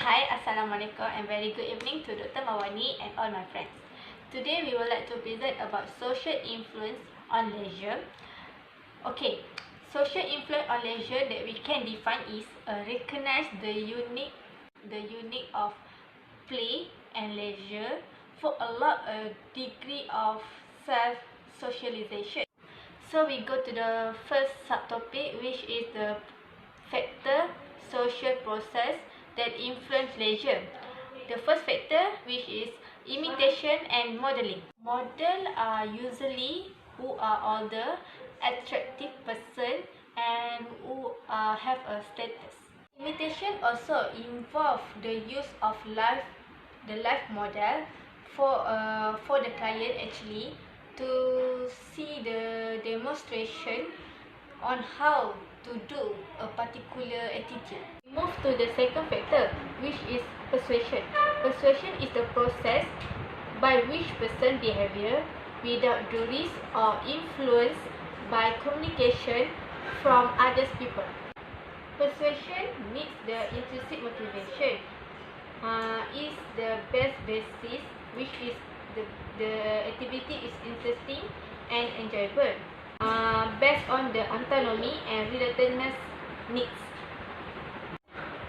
Hi, Assalamualaikum and very good evening to Dr. Mawani and all my friends. Today we would like to present about social influence on leisure. Okay, social influence on leisure that we can define is recognize the unique of play and leisure for a degree of self-socialization. So we go to the first subtopic, which is the factor social process that influence leisure. The first factor, which is imitation and modeling. Models are usually who are older, attractive person, and who have a status. Imitation also involve the use of the live model for the client actually to see the demonstration on how to do a particular attitude. Move to the second factor, which is persuasion. Persuasion is the process by which person behavior without duress or influence by communication from other people. Persuasion needs the intrinsic motivation. Is the best basis, which is the activity is interesting and enjoyable. Based on the autonomy and relatedness needs.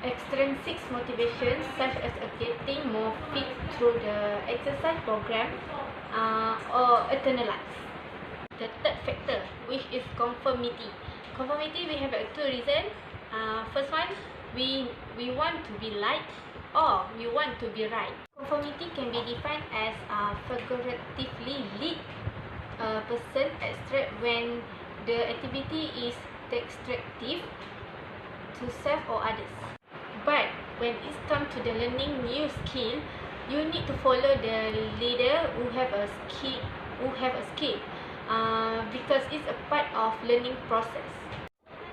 Extrinsic motivations such as getting more fit through the exercise program or internalize. The third factor, which is conformity. Conformity, we have two reasons. First one, we want to be liked or we want to be right. Conformity can be defined as figuratively lead a person extract when the activity is destructive to self or others. But when it's come to the learning new skill, you need to follow the leader who have a skill, because it's a part of learning process.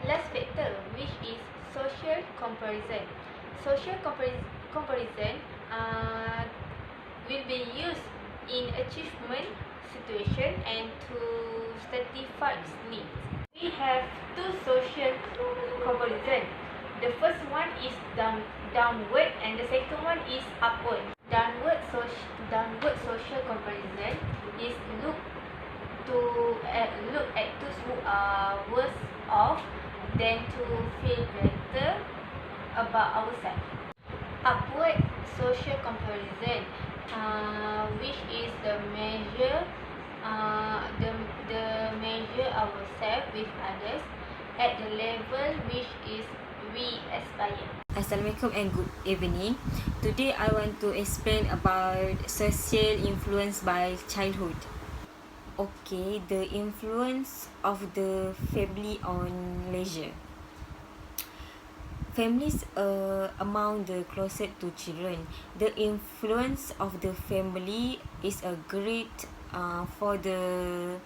Last factor, which is social comparison. Social comparison will be used in achievement situation and to satisfy needs. We have two social comparison. The first one is downward and the second one is upward. Downward social comparison is look at those who are worse off than to feel better about ourselves. Upward social comparison, which is the measure ourselves with others at the level which is we aspire. Assalamualaikum and good evening. Today I want to explain about social influence by childhood. Okay, the influence of the family on leisure. Families among the closest to children. The influence of the family is a great for the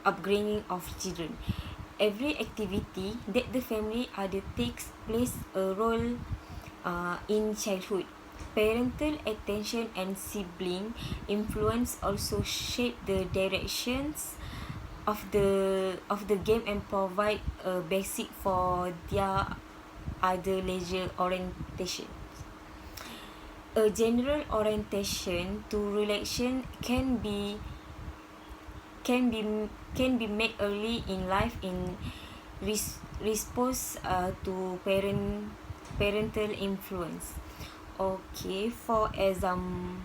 upbringing of children. Every activity that the family takes plays a role in childhood. Parental attention and sibling influence also shape the directions of the game and provide a basic for their other leisure orientation. A general orientation to relation can be made early in life in response to parental influence. Okay, for example,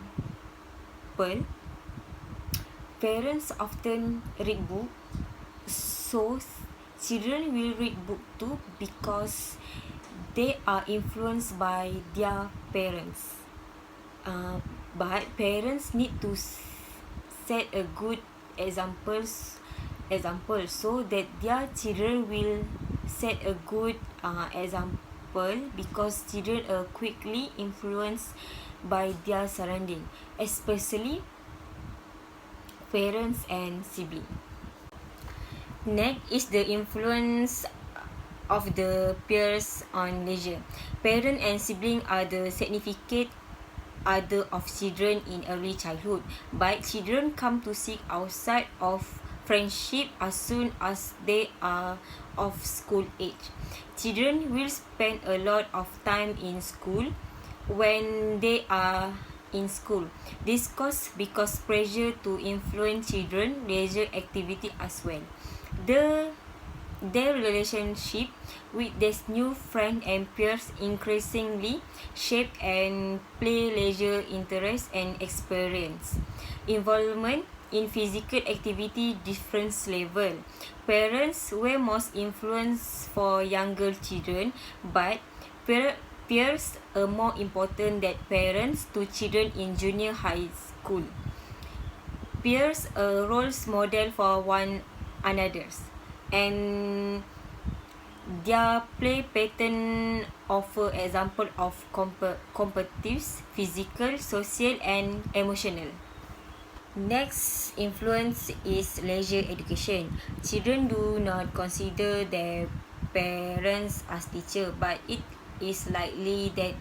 parents often read book, so children will read book too because they are influenced by their parents. But parents need to set a good example so that their children will set a good example, because children are quickly influenced by their surrounding, especially parents and siblings. Next is the influence of the peers on leisure. Parents and siblings are the significant other of children in early childhood, but children come to seek outside of friendship as soon as they are of school age. Children will spend a lot of time in school when they are in school. This causes because pressure to influence children leisure activity as well. Their relationship with this new friend and peers increasingly shape and play leisure interests and experience. Involvement in physical activity difference level. Parents were most influence for younger children, but peers are more important than parents to children in junior high school. Peers are roles model for one another's, and their play pattern offer example of competitive, physical, social, and emotional. Next influence is leisure education. Children do not consider their parents as teacher, but it is likely that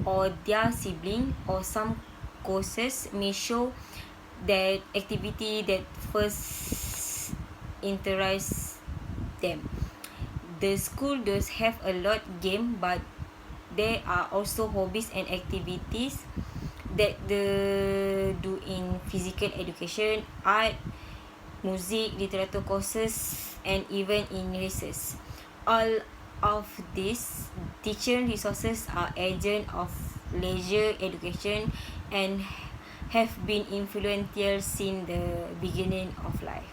or their sibling or some courses may show that activity that first interests them. The school does have a lot game, but there are also hobbies and activities that they do in physical education, art, music, literature courses, and even in research. All of these teacher resources are agent of leisure education and have been influential since the beginning of life.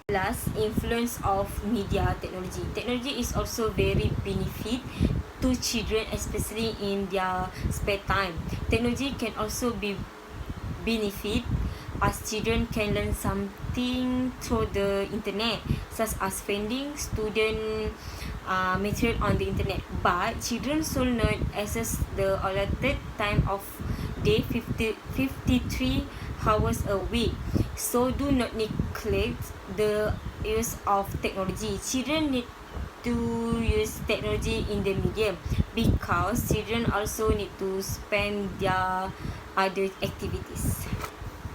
Last, influence of media technology. Technology is also very benefit to children, especially in their spare time. Technology can also be benefit as children can learn something through the internet, such as finding student material on the internet. But children should not access the allotted time of day 53 hours a week. So do not neglect the use of technology. Children need to use technology in the medium because children also need to spend their other activities.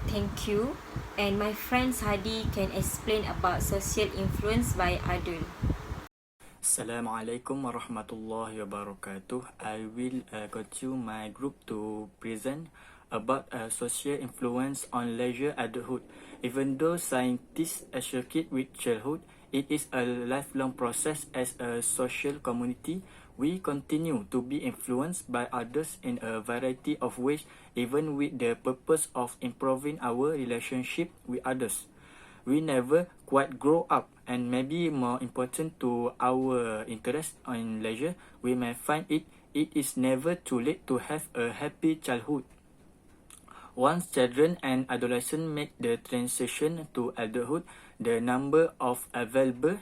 Thank you. And my friend Hadi can explain about social influence by adult. Assalamualaikum warahmatullahi wabarakatuh. I will continue my group to present about social influence on leisure adulthood. Even though scientists associate with childhood, it is a lifelong process. As a social community, we continue to be influenced by others in a variety of ways, even with the purpose of improving our relationship with others. We never quite grow up, and maybe more important to our interest in leisure, we may find it is never too late to have a happy childhood. Once children and adolescents make the transition to adulthood, the number of available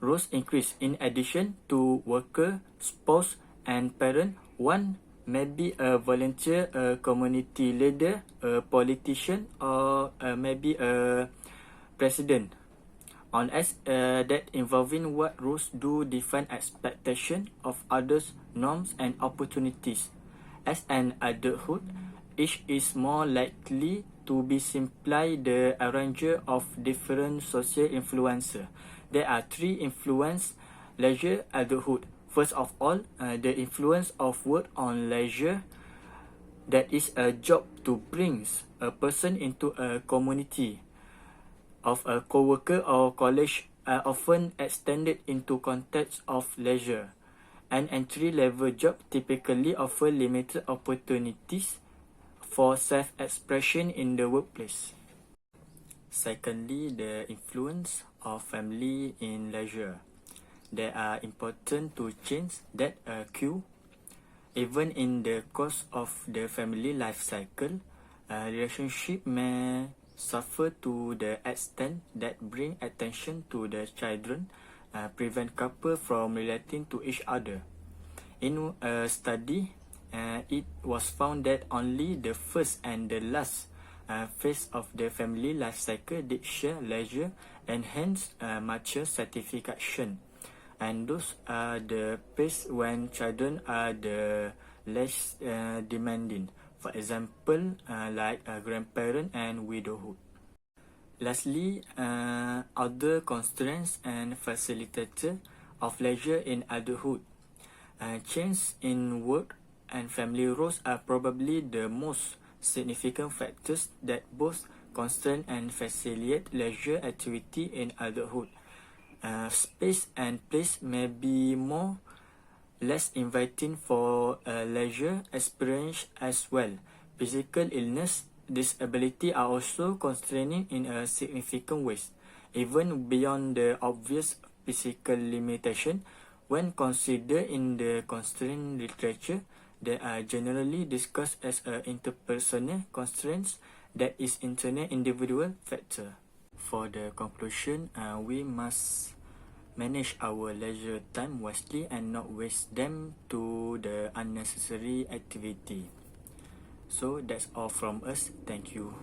roles increase. In addition to worker, spouse, and parent, one may be a volunteer, a community leader, a politician, or maybe a president. On as that involving what rules do define expectation of others, norms, and opportunities. As an adulthood, each is more likely to be simply the arranger of different social influences. There are three influence leisure adulthood. First of all, the influence of work on leisure. That is a job to bring a person into a community of a co-worker or college are often extended into context of leisure. An entry-level job typically offers limited opportunities for self-expression in the workplace. Secondly, the influence of family in leisure. They are important to change that occur even in the course of the family life cycle. A relationship may suffer to the extent that bring attention to the children, prevent couple from relating to each other. In a study, it was found that only the first and the last phase of the family life cycle did share leisure and hence mature satisfaction. And those are the phase when children are the less demanding. For example, like a grandparent and widowhood. Lastly, other constraints and facilitator of leisure in adulthood. Change in work and family roles are probably the most significant factors that both constrain and facilitate leisure activity in adulthood. Space and place may be less inviting for a leisure experience as well. Physical illness, disability are also constraining in a significant ways, even beyond the obvious physical limitation. When considered in the constraint literature, they are generally discussed as interpersonal constraints that is internal individual factor. For the conclusion, we must manage our leisure time wisely and not waste them to the unnecessary activity. So that's all from us. Thank you.